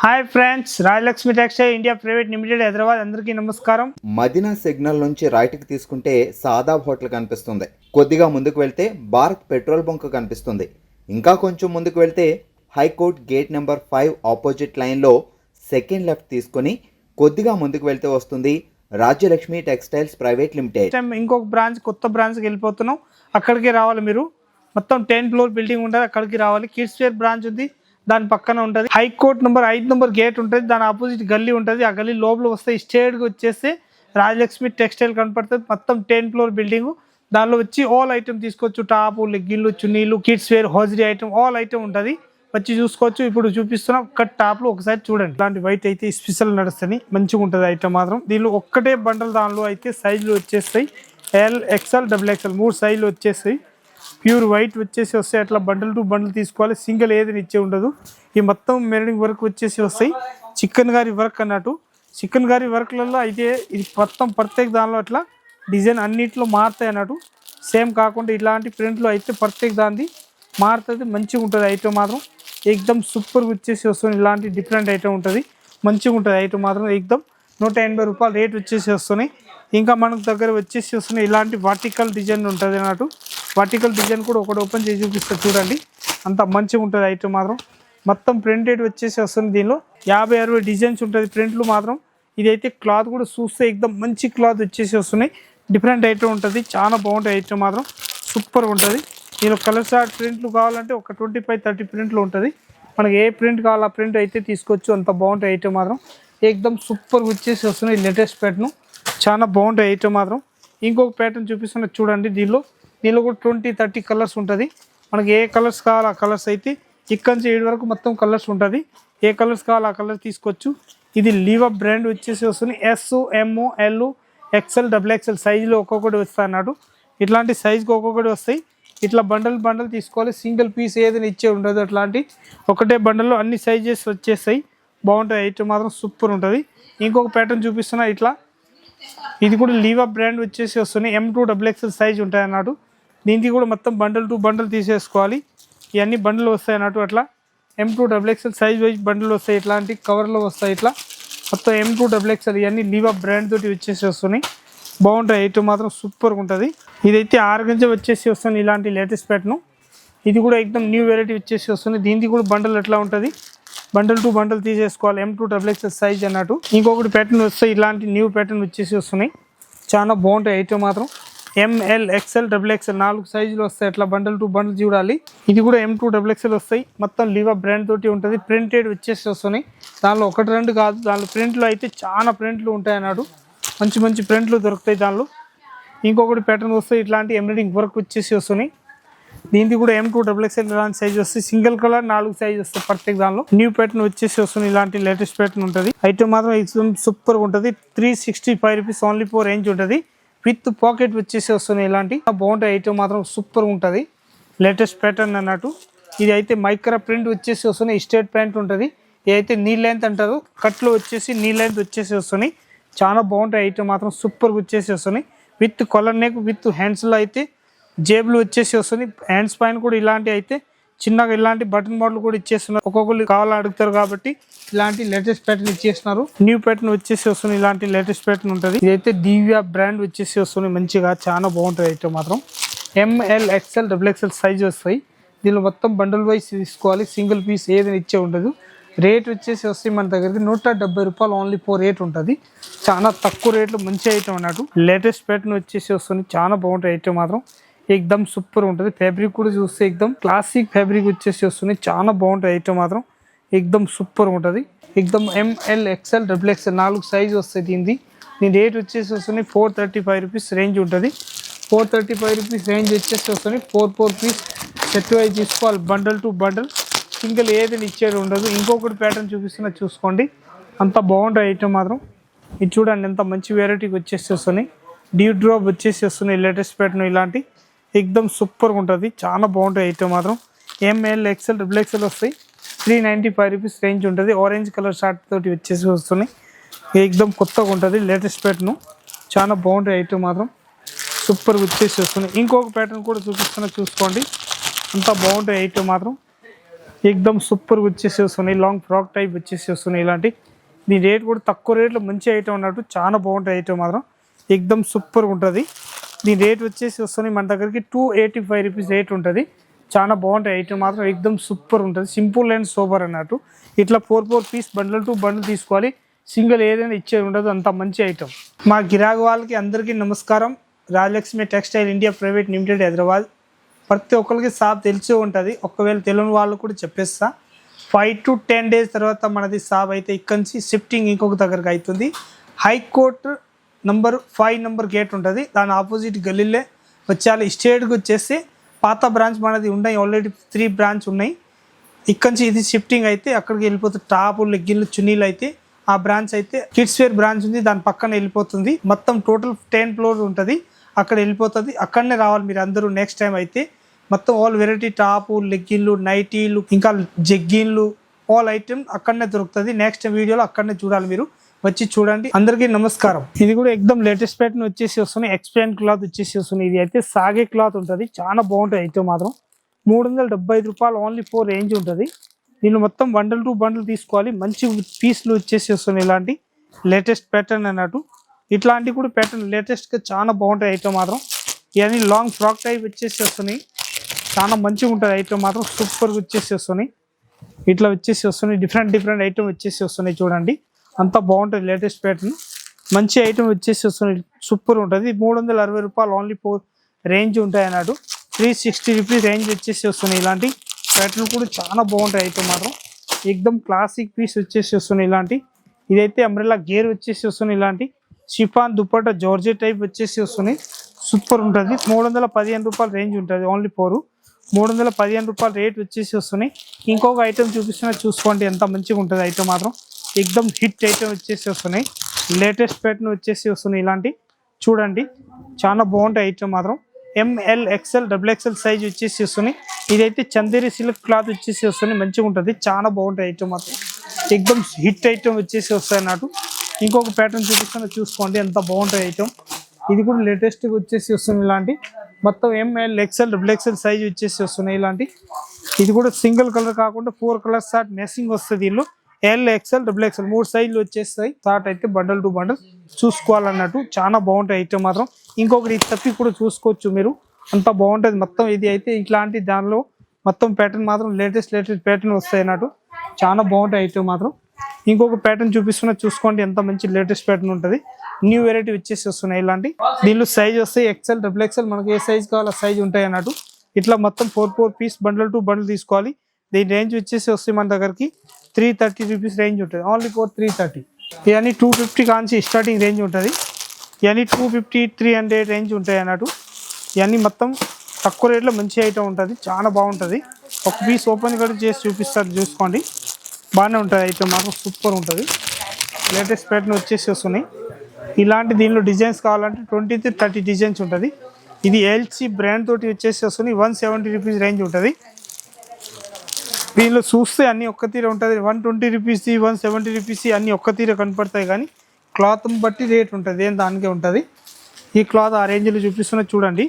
Hi friends, Rajalakshmi textile India private limited Hyderabad. అందరికీ నమస్కారం. Madina signal నుంచి రైట్కి తీసుకుంటే సాదాబ్ హోటల్ కనిపిస్తుంది. కొద్దిగా ముందుకు వెళ్తే భారత్ పెట్రోల్ బంక్ కనిపిస్తుంది. ఇంకా కొంచెం ముందుకు వెళ్తే హైకోర్ట్ గేట్ నెంబర్ 5 ఆపోజిట్ లైన్లో సెకండ్ లెఫ్ట్ తీసుకొని కొద్దిగా ముందుకు వెళ్తే వస్తుంది రాజ్యలక్ష్మి టెక్స్టైల్స్ ప్రైవేట్ లిమిటెడ్. ఇంకొక బ్రాంచ్, కొత్త బ్రాంచ్కి వెళ్ళిపోతున్నాం. అక్కడికి రావాలి మీరు. మొత్తం 10 ఫ్లోర్ బిల్డింగ్ ఉంటుంది, అక్కడికి రావాలి. కిడ్స్ వేర్ బ్రాంచ్ ఉంది, దాని పక్కన ఉంటుంది. హైకోర్ట్ నెంబర్ 5 నెంబర్ గేట్ ఉంటుంది, దాని ఆపోజిట్ గల్లీ ఉంటుంది. ఆ గల్లీ లోపల వస్తే స్ట్రేట్గా వచ్చేస్తే రాజలక్ష్మి టెక్స్టైల్ కనపడుతుంది. మొత్తం 10 ఫ్లోర్ బిల్డింగ్. దానిలో వచ్చి ఆల్ ఐటమ్ తీసుకోవచ్చు. టాపు, లెగ్గిన్లు, చున్నీలు, kids wear, hosiery item, all item ఉంటుంది. వచ్చి చూసుకోవచ్చు. ఇప్పుడు చూపిస్తున్నాం కట్ టాప్లు, ఒకసారి చూడండి. ఇలాంటి వైట్ అయితే స్పెషల్ నడుస్తుంది, మంచిగా ఉంటుంది ఐటమ్ మాత్రం. దీనిలో ఒక్కటే బండల్, దానిలో అయితే సైజులు వచ్చేస్తాయి. ఎల్, ఎక్స్ఎల్, XXL 3 సైజులు వచ్చేస్తాయి. ప్యూర్ వైట్ వచ్చేసి వస్తాయి. అట్లా బండల్ టు బండల్ తీసుకోవాలి, సింగిల్ ఏదైనా ఇచ్చే ఉండదు. ఈ మొత్తం మెరడింగ్ వర్క్ వచ్చేసి వస్తాయి. చికెన్ గారి వర్క్ అన్నట్టు. చికెన్ గారి వర్క్లలో అయితే ఇది మొత్తం ప్రత్యేక దానిలో అట్లా డిజైన్ అన్నిట్లో మారుతాయి అన్నట్టు. సేమ్ కాకుండా ఇలాంటి ప్రింట్లో అయితే ప్రత్యేక దాన్ని మారుతుంది, మంచిగా ఉంటుంది ఐటమ్ మాత్రం. ఎక్దమ్ సూపర్గా వచ్చేసి వస్తుంది. ఇలాంటి డిఫరెంట్ ఐటమ్ ఉంటుంది, మంచిగా ఉంటుంది ఐటమ్ మాత్రం. ఎక్దమ్ 180 రూపాయలు రేట్ వచ్చేసి వస్తున్నాయి. ఇంకా మనకు దగ్గర వచ్చేసి వస్తున్నాయి ఇలాంటి వర్టికల్ డిజైన్ ఉంటుంది అన్నట్టు. వర్టికల్ డిజైన్ కూడా ఒకటి ఓపెన్ చేసి చూపిస్తారు చూడండి. అంత మంచిగా ఉంటుంది ఐటమ్ మాత్రం. మొత్తం ప్రింటెడ్ వచ్చేసి వస్తుంది. దీనిలో 50-60 డిజైన్స్ ఉంటుంది ప్రింట్లు మాత్రం. ఇదైతే క్లాత్ కూడా చూస్తే ఎక్దమ్ మంచి క్లాత్ వచ్చేసి వస్తున్నాయి. డిఫరెంట్ ఐటమ్ ఉంటుంది, చాలా బాగుంటుంది ఐటమ్ మాత్రం. సూపర్ ఉంటుంది. దీనిలో కలర్ షార్ట్ ప్రింట్లు కావాలంటే ఒక 25-30 ప్రింట్లు ఉంటుంది. మనకి ఏ ప్రింట్ కావాలో ఆ ప్రింట్ అయితే తీసుకోవచ్చు. అంత బాగుంటుంది ఐటమ్ మాత్రం. ఎక్దమ్ సూపర్గా వచ్చేసి వస్తున్నాయి. లేటెస్ట్ ప్యాటర్న్, చాలా బాగుంటుంది ఐటమ్ మాత్రం. ఇంకొక ప్యాటర్న్ చూపిస్తున్నా చూడండి. దీనిలో కూడా 20-30 కలర్స్ ఉంటుంది. మనకి ఏ కలర్స్ కావాలో ఆ కలర్స్ అయితే ఇక్కడ నుంచి 7 వరకు మొత్తం కలర్స్ ఉంటుంది. ఏ కలర్స్ కావాలో ఆ కలర్ తీసుకోవచ్చు. ఇది లీవా బ్రాండ్ వచ్చేసి వస్తుంది. S, M, L, XL, XXL సైజులో ఒక్కొక్కటి వస్తాయి అన్నట్టు. ఇట్లాంటి సైజుకి ఒక్కొక్కటి వస్తాయి. ఇట్లా బండల్ తీసుకోవాలి. సింగిల్ పీస్ ఏదైనా ఇచ్చే ఉండదు. అట్లాంటి ఒకటే బండల్లో అన్ని సైజెస్ వచ్చేస్తాయి. బాగుంటుంది ఐటమ్ మాత్రం, సూపర్ ఉంటుంది. ఇంకొక ప్యాటర్న్ చూపిస్తున్నా ఇట్లా. ఇది కూడా లీవా బ్రాండ్ వచ్చేసి వస్తుంది. M2 XXL సైజ్ ఉంటాయి అన్నట్టు. దీనికి కూడా మొత్తం బండల్ టు బండల్ తీసేసుకోవాలి. ఇవన్నీ బండ్లు వస్తాయి అన్నట్టు. అట్లా M2 XXL సైజ్ వైజ్ బండ్లు వస్తాయి. ఇట్లాంటి కవర్లో వస్తాయి. ఇట్లా మొత్తం M2 XXL ఇవన్నీ లీవా బ్రాండ్ తోటి వచ్చేసి వస్తున్నాయి. బాగుంటాయి ఐటమ్ మాత్రం, సూపర్గా ఉంటుంది. ఇదైతే 6 గంజ వచ్చేసి వస్తుంది. ఇలాంటి లేటెస్ట్ ప్యాటర్న్. ఇది కూడా ఎక్దమ్ న్యూ వెరైటీ వచ్చేసి వస్తుంది. దీనికి కూడా బండల్ ఎట్లా ఉంటుంది, బండల్ టు బండల్ తీసేసుకోవాలి. M2 XXL సైజ్ అన్నట్టు. ఇంకొకటి ప్యాటర్న్ వస్తాయి. ఇలాంటి న్యూ ప్యాటర్న్ వచ్చేసి వస్తున్నాయి. చాలా బాగుంటాయి ఐటమ్ మాత్రం. M, L, XL, XXL 4 సైజులు వస్తాయి. అట్లా బండల్ టు బండల్ చూడాలి. ఇది కూడా M2 XXL వస్తాయి. మొత్తం లీవా బ్రాండ్ తోటి ఉంటుంది. ప్రింటెడ్ వచ్చేసి వస్తున్నాయి. దానిలో 1-2 కాదు, దానిలో ప్రింట్లు అయితే చాలా ప్రింట్లు ఉంటాయి అన్నాడు. మంచి ప్రింట్లు దొరుకుతాయి దానిలో. ఇంకొకటి ప్యాటర్న్ వస్తాయి. ఇట్లాంటి ఎంబ్రాయిడింగ్ వర్క్ వచ్చేసి వస్తున్నాయి. దీనికి కూడా M2 XXL ఇలాంటి సైజ్ వస్తాయి. సింగిల్ కలర్ 4 సైజ్ వస్తాయి ప్రత్యేక దానిలో. న్యూ ప్యాటర్న్ వచ్చేసి వస్తుంది. ఇలాంటి లేటెస్ట్ ప్యాటర్న్ ఉంటుంది. ఐటమ్ మాత్రం ఎక్దమ్ సూపర్గా ఉంటుంది. 365 రూపీస్ ఓన్లీ 4 రేంజ్ ఉంటుంది. విత్ పాకెట్ వచ్చేసి వస్తున్నాయి. ఇలాంటి బాగుంటాయి ఐటమ్ మాత్రం, సూపర్గా ఉంటుంది. లేటెస్ట్ ప్యాటర్న్ అన్నట్టు. ఇది అయితే మైక్రా ప్రింట్ వచ్చేసి వస్తున్నాయి. స్ట్రేట్ ప్యాంట్ ఉంటుంది. ఇదైతే నీ లెంత్ అంటారు. కట్లో వచ్చేసి నీ లెంత్ వచ్చేసి వస్తున్నాయి. చాలా బాగుంటాయి ఐటమ్ మాత్రం, సూపర్గా వచ్చేసి వస్తున్నాయి. విత్ కొలర్ నెక్, విత్ హ్యాండ్స్లో అయితే జేబులు వచ్చేసి వస్తుంది. హ్యాండ్స్ పైన కూడా ఇలాంటి అయితే చిన్నగా ఇలాంటి బటన్ మోడల్ కూడా ఇచ్చేస్తున్నారు. ఒక్కొక్కరు కావాలని అడుగుతారు కాబట్టి ఇలాంటి లేటెస్ట్ ప్యాటర్న్ ఇచ్చేస్తున్నారు. న్యూ ప్యాటర్న్ వచ్చేసి వస్తుంది. ఇలాంటి లేటెస్ట్ ప్యాటర్న్ ఉంటుంది. ఇదైతే దివ్య బ్రాండ్ వచ్చేసి వస్తుంది. మంచిగా చాలా బాగుంటుంది ఐటమ్ మాత్రం. M, L, XL, XXL size వస్తాయి. దీనిలో మొత్తం బండల్ వైజ్ తీసుకోవాలి. సింగిల్ పీస్ ఏదైనా ఇచ్చే ఉండదు. రేట్ వచ్చేసి వస్తాయి మన దగ్గరికి 170 రూపాయలు ఓన్లీ 4 రేట్ ఉంటుంది. చాలా తక్కువ రేట్లో మంచి ఐటమ్ అన్నట్టు. లేటెస్ట్ ప్యాటర్న్ వచ్చేసి వస్తుంది. చాలా బాగుంటుంది ఐటమ్ మాత్రం. ఎక్దమ్ సూపర్ ఉంటుంది. ఫ్యాబ్రిక్ కూడా చూస్తే ఎక్దమ్ క్లాసిక్ ఫ్యాబ్రిక్ వచ్చేసి వస్తుంది. చాలా బాగుంటుంది ఐటమ్ మాత్రం. ఎక్దమ్ సూపర్ ఉంటుంది. ఎక్దమ్ M, L, XL, XXL 4 size వస్తాయి. దీని రేట్ వచ్చేసి వస్తుంది 435 రూపీస్ రేంజ్ ఉంటుంది. 435 రూపీస్ రేంజ్ వచ్చేసి వస్తుంది. 4 పీస్ సెట్ వైజ్ తీసుకోవాలి. బండల్ టు బండల్, సింగిల్ ఏదైనా ఇచ్చేది ఉండదు. ఇంకొకటి ప్యాటర్న్ చూపిస్తున్నా చూసుకోండి. అంత బాగుంటుంది ఐటమ్ మాత్రం. ఇది చూడండి ఎంత మంచి వెరైటీకి వచ్చేసి వస్తున్నాయి. డ్యూ డ్రాప్ వచ్చేసి వస్తున్నాయి. లేటెస్ట్ ప్యాటర్న్ ఇలాంటి ఎక్దమ్ సూపర్గా ఉంటుంది. చాలా బాగుంటుంది ఐటమ్ మాత్రం. M, L, XL, XXL వస్తాయి. 395 రూపీస్ రేంజ్ ఉంటుంది. ఆరెంజ్ కలర్ షార్ట్ తోటి వచ్చేసి వస్తున్నాయి. ఎక్దమ్ కొత్తగా ఉంటుంది. లేటెస్ట్ ప్యాటర్న్, చాలా బాగుంటుంది ఐటమ్ మాత్రం. సూపర్గా వచ్చేసి వస్తున్నాయి. ఇంకొక ప్యాటర్న్ కూడా చూపిస్తున్నా చూసుకోండి. అంత బాగుంటుంది ఐటమ్ మాత్రం. ఎక్దమ్ సూపర్గా వచ్చేసి వస్తున్నాయి. లాంగ్ ఫ్రాక్ టైప్ వచ్చేసి వస్తున్నాయి ఇలాంటి. దీని రేట్ కూడా తక్కువ రేట్లో మంచి ఐటమ్ అన్నట్టు, చాలా బాగుంటుంది ఐటమ్ మాత్రం, ఎక్దమ్ సూపర్గా ఉంటుంది. దీని రేట్ వచ్చేసి వస్తున్నాయి మన దగ్గరికి 285 రూపీస్ రేట్ ఉంటుంది. చాలా బాగుంటాయి ఐటమ్ మాత్రం, ఎక్దమ్ సూపర్ ఉంటుంది. సింపుల్ అండ్ సూపర్ అన్నట్టు. ఇట్లా 4 పీస్ బండిల్ టు బండిల్ తీసుకోవాలి, సింగిల్ ఏదైనా ఇచ్చేది ఉండదు, అంత మంచి ఐటమ్. మా గిరాకు వాళ్ళకి అందరికీ నమస్కారం. Rajalakshmi textile India private limited Hyderabad. ప్రతి ఒక్కరికి షాప్ తెలిసే ఉంటుంది, ఒకవేళ తెలియని వాళ్ళు కూడా చెప్పేస్తా. 5 to 10 డేస్ తర్వాత మనది షాప్ అయితే ఇక్కడి నుంచి షిఫ్టింగ్ ఇంకొక దగ్గరకు అవుతుంది. హైకోర్టు నంబర్ 5 నెంబర్ గేట్ ఉంటుంది, దాని ఆపోజిట్ గల్లీలే వచ్చేయాలి. స్ట్రేట్గా వచ్చేసి పాత బ్రాంచ్ మనది ఉన్నాయి, ఆల్రెడీ 3 బ్రాంచ్ ఉన్నాయి. ఇక్కడి నుంచి ఇది షిఫ్టింగ్ అయితే అక్కడికి వెళ్ళిపోతుంది. టాపు లెగ్గిన్లు చున్నీలు అయితే ఆ బ్రాంచ్ అయితే కిడ్స్ వేర్ బ్రాంచ్ ఉంది, దాని పక్కన వెళ్ళిపోతుంది. మొత్తం టోటల్ 10 ఫ్లోర్ ఉంటుంది, అక్కడ వెళ్ళిపోతుంది. అక్కడనే రావాలి మీరు అందరూ నెక్స్ట్ టైం అయితే. మొత్తం ఆల్ వెరైటీ టాపు లెగ్గిన్లు నైటీలు ఇంకా జగ్గిన్లు ఆల్ ఐటమ్ అక్కడనే దొరుకుతుంది. నెక్స్ట్ వీడియోలో అక్కడనే చూడాలి, మీరు వచ్చి చూడండి. అందరికీ నమస్కారం. ఇది కూడా ఎక్దమ్ లేటెస్ట్ ప్యాటర్న్ వచ్చేసి వస్తున్నాయి. ఎక్స్పాండ్ క్లాత్ వచ్చేసి వస్తున్నాయి. ఇది అయితే సాగే క్లాత్ ఉంటుంది, చాలా బాగుంటుంది ఐటమ్ మాత్రం. 375 రూపాయలు ఓన్లీ 4 రేంజ్ ఉంటుంది. దీనిలో మొత్తం బండల్ టు బండల్ తీసుకోవాలి. మంచి పీస్లు వచ్చేసి వస్తున్నాయి, ఇలాంటి లేటెస్ట్ ప్యాటర్న్ అన్నట్టు. ఇట్లాంటి కూడా ప్యాటర్న్ లేటెస్ట్గా చాలా బాగుంటాయి ఐటమ్ మాత్రం. ఇవన్నీ లాంగ్ ఫ్రాక్ టైప్ వచ్చేసి వస్తున్నాయి, చాలా మంచిగా ఉంటుంది ఐటమ్ మాత్రం, సూపర్గా వచ్చేసి వస్తున్నాయి. ఇట్లా వచ్చేసి వస్తున్నాయి, డిఫరెంట్ ఐటమ్ వచ్చేసి వస్తున్నాయి చూడండి, అంత బాగుంటుంది లేటెస్ట్ ప్యాటర్న్. మంచి ఐటమ్ వచ్చేసి వస్తున్నాయి, సూపర్ ఉంటుంది. 360 రూపాయలు ఓన్లీ 4 రేంజ్ ఉంటాయి అన్నట్టు. 360 రూపీస్ రేంజ్ వచ్చేసి వస్తున్నాయి. ఇలాంటి ప్యాటర్న్ కూడా చాలా బాగుంటాయి ఐటమ్ మాత్రం, ఎక్దమ్ క్లాసిక్ పీస్ వచ్చేసి వస్తున్నాయి. ఇలాంటి ఇదైతే అంబ్రెల్లా గేర్ వచ్చేసి వస్తున్నాయి. ఇలాంటి షిఫాన్ దుపట్టా జార్జెట్ టైప్ వచ్చేసి వస్తున్నాయి, సూపర్ ఉంటుంది. 315 రూపాయలు రేంజ్ ఉంటుంది, ఓన్లీ 4. 315 రూపాయలు రేట్ వచ్చేసి వస్తున్నాయి. ఇంకొక ఐటమ్ చూపిస్తున్నా చూసుకోండి, ఎంత మంచిగా ఉంటుంది ఐటమ్ మాత్రం, ఎక్దమ్ హిట్ ఐటమ్ వచ్చేసి వస్తున్నాయి. లేటెస్ట్ ప్యాటర్న్ వచ్చేసి వస్తున్నాయి. ఇలాంటి చూడండి, చాలా బాగుంటాయి ఐటమ్ మాత్రం. ML XL XXL సైజ్ వచ్చేసి వస్తున్నాయి. ఇదైతే చందేరి సిల్క్ క్లాత్ వచ్చేసి వస్తున్నాయి, మంచిగా ఉంటుంది, చాలా బాగుంటాయి ఐటమ్ మాత్రం, ఎక్దమ్ హిట్ ఐటమ్ వచ్చేసి వస్తాయి అన్నట్టు. ఇంకొక ప్యాటర్న్ చూపిస్తున్నా చూసుకోండి, ఎంత బాగుంటాయి ఐటమ్. ఇది కూడా లేటెస్ట్గా వచ్చేసి వస్తుంది. ఇలాంటి మొత్తం ML XL XXL సైజ్ వచ్చేసి వస్తున్నాయి. ఇలాంటి ఇది కూడా సింగిల్ కలర్ కాకుండా 4 కలర్స్ షార్ట్ మెస్సింగ్ వస్తుంది. దీనిలో L XL XXL 3 సైజులు వచ్చేస్తాయి. షార్ట్ అయితే బండల్ టు బండల్ చూసుకోవాలన్నట్టు, చాలా బాగుంటాయి ఐటమ్ మాత్రం. ఇంకొకటి తప్పి కూడా చూసుకోవచ్చు మీరు, అంత బాగుంటుంది మొత్తం. ఇది అయితే ఇట్లాంటి దానిలో మొత్తం ప్యాటర్న్ మాత్రం లేటెస్ట్ ప్యాటర్న్ వస్తాయి అన్నట్టు, చాలా బాగుంటాయి ఐటమ్ మాత్రం. ఇంకొక ప్యాటర్న్ చూపిస్తున్నా చూసుకోండి, ఎంత మంచి లేటెస్ట్ ప్యాటర్న్ ఉంటుంది. న్యూ వెరైటీ వచ్చేసి వస్తున్నాయి. ఇలాంటి దీనిలో సైజ్ వస్తాయి XL XXL, మనకి ఏ సైజ్ కావాలో సైజ్ ఉంటాయి అన్నట్టు. ఇట్లా మొత్తం 4 పీస్ బండల్ టు బండల్ తీసుకోవాలి. దీని రేంజ్ వచ్చేసి వస్తాయి మన దగ్గరికి 330 రూపీస్ రేంజ్ ఉంటుంది, ఓన్లీ 330. ఇవన్నీ 250 కాంచి స్టార్టింగ్ రేంజ్ ఉంటుంది. ఇవన్నీ 250 300 రేంజ్ ఉంటాయి అన్నట్టు. ఇవన్నీ మొత్తం తక్కువ రేట్లో మంచి ఐటమ్ ఉంటుంది, చాలా బాగుంటుంది. ఒక పీస్ ఓపెన్ కూడా చేసి చూపిస్తారు చూసుకోండి, బాగానే ఉంటుంది ఐటమ్ మాత్రం, సూపర్ ఉంటుంది. లేటెస్ట్ ప్యాటర్న్ వచ్చేసి వస్తున్నాయి. ఇలాంటి దీనిలో డిజైన్స్ కావాలంటే 20 to 30 డిజైన్స్ ఉంటుంది. ఇది LC బ్రాండ్ తోటి వచ్చేసి వస్తుంది, 170 రూపీస్ రేంజ్ ఉంటుంది. దీనిలో చూస్తే అన్నీ ఒక్క తీర ఉంటుంది. 120 రూపీస్ 170 రూపీస్ అన్నీ ఒక్క తీర కనపడతాయి, కానీ క్లాత్ని బట్టి రేట్ ఉంటుంది, ఏం దానికే ఉంటుంది. ఈ క్లాత్ ఆ రేంజ్లో చూపిస్తున్నా చూడండి,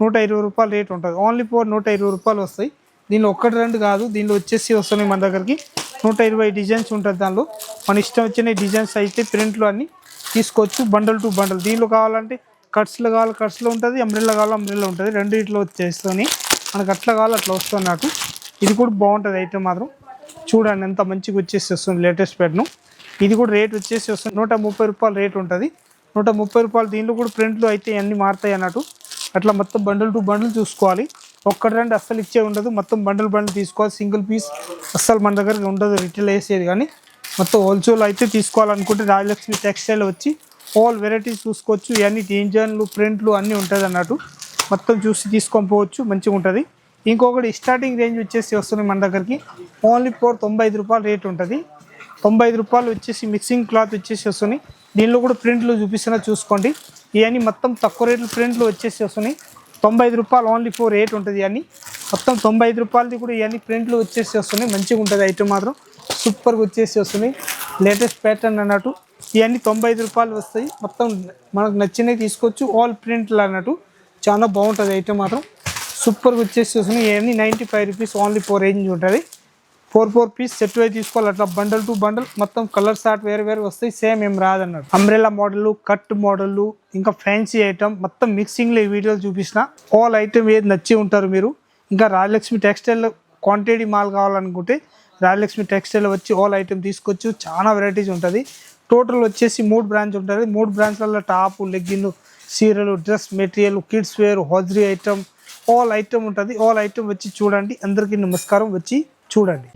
120 రూపాయలు రేట్ ఉంటుంది, ఓన్లీ 120 రూపాయలు వస్తాయి. దీనిలో 1-2 కాదు, దీనిలో వచ్చేసి వస్తున్నాయి మన దగ్గరికి 120 డిజైన్స్ ఉంటుంది. దానిలో మన ఇష్టం వచ్చిన డిజైన్స్ అయితే ప్రింట్లు అన్నీ తీసుకోవచ్చు, బండల్ టు బండల్. దీనిలో కావాలంటే కట్స్లో కావాలి కట్స్లో ఉంటుంది, అంబ్రెల్లా కావాలి అంబ్రెల్లా ఉంటుంది, రెండింటిలో వచ్చేస్తుంది. మనకు అట్లా కావాలి అట్లా వస్తున్నట్టు. ఇది కూడా బాగుంటుంది ఐటమ్ మాత్రం, చూడండి ఎంత మంచిగా వచ్చేసి వస్తుంది లేటెస్ట్ ప్యాటర్న్. ఇది కూడా రేట్ వచ్చేసి వస్తుంది 130 రూపాయలు రేట్ ఉంటుంది, 130 రూపాయలు. దీనిలో కూడా ప్రింట్లు అయితే అన్నీ మారుతాయి అన్నట్టు. అట్లా మొత్తం బండల్ టు బండల్ చూసుకోవాలి, 1-2 అస్సలు ఇచ్చే ఉండదు, మొత్తం బండల్ తీసుకోవాలి. సింగిల్ పీస్ అస్సలు మన దగ్గర ఉండదు రిటైల్ వేసేది, కానీ మొత్తం హోల్సేల్ అయితే తీసుకోవాలనుకుంటే రాజలక్ష్మి టెక్స్టైల్ వచ్చి ఆల్ వెరైటీస్ చూసుకోవచ్చు. ఇవన్నీ డిజైన్లు ప్రింట్లు అన్నీ ఉంటుంది అన్నట్టు, మొత్తం చూసి తీసుకొని పోవచ్చు, మంచిగా ఉంటుంది. ఇంకొకటి స్టార్టింగ్ రేంజ్ వచ్చేసి వస్తుంది మన దగ్గరికి, ఓన్లీ 95 రూపాయలు రేట్ ఉంటుంది. 95 రూపాయలు వచ్చేసి మిక్సింగ్ క్లాత్ వచ్చేసి వస్తున్నాయి. దీనిలో కూడా ప్రింట్లు చూపిస్తున్నా చూసుకోండి, ఇవన్నీ మొత్తం తక్కువ రేట్లు ప్రింట్లు వచ్చేసి వస్తున్నాయి. 95 రూపాయలు ఓన్లీ 4 రేట్ ఉంటుంది. ఇవన్నీ మొత్తం 95 రూపాయలది కూడా ఇవన్నీ ప్రింట్లు వచ్చేసి వస్తున్నాయి, మంచిగా ఉంటుంది ఐటమ్ మాత్రం, సూపర్గా వచ్చేసి వస్తున్నాయి. లేటెస్ట్ ప్యాటర్న్ అన్నట్టు ఇవన్నీ 95 రూపాయలు వస్తాయి. మొత్తం మనకు నచ్చినవి తీసుకోవచ్చు, ఆల్ ప్రింట్లు అన్నట్టు, చాలా బాగుంటుంది ఐటమ్ మాత్రం, సూపర్గా వచ్చేసి వస్తున్నాయి. ఇవన్నీ 95 రూపీస్ ఓన్లీ 4 రేంజ్ ఉంటుంది. 4 పీస్ సెట్ వై తీసుకోవాలి. అట్లా బండల్ టు బండల్ మొత్తం కలర్ చార్ట్ వేరే వేరే వస్తాయి. సేమ్ ఏం రాదన్నాడు. అంబ్రెలా మోడల్, కట్ మోడల్, ఇంకా ఫ్యాన్సీ ఐటమ్ మొత్తం మిక్సింగ్ లో ఈ వీడియోలు చూపించిన. ఆల్ ఐటమ్ ఏది నచ్చి ఉంటారు మీరు. ఇంకా రాజలక్ష్మి టెక్స్టైల్ క్వాంటిటీ మాల్ కావాలనుకుంటే రాజలక్ష్మి టెక్స్టైల్ వచ్చి ఆల్ ఐటమ్ తీసుకోవచ్చు. చాలా వెరైటీస్ ఉంటుంది. టోటల్ వచ్చేసి 3 బ్రాంచ్ ఉంటుంది. 3 బ్రాంచ్లలో టాప్, లెగ్గిన్, సీరలు, dress material, kids wear, hosiery item, all item ఉంటుంది. ఆల్ ఐటమ్ వచ్చి చూడండి. అందరికీ నమస్కారం, వచ్చి చూడండి.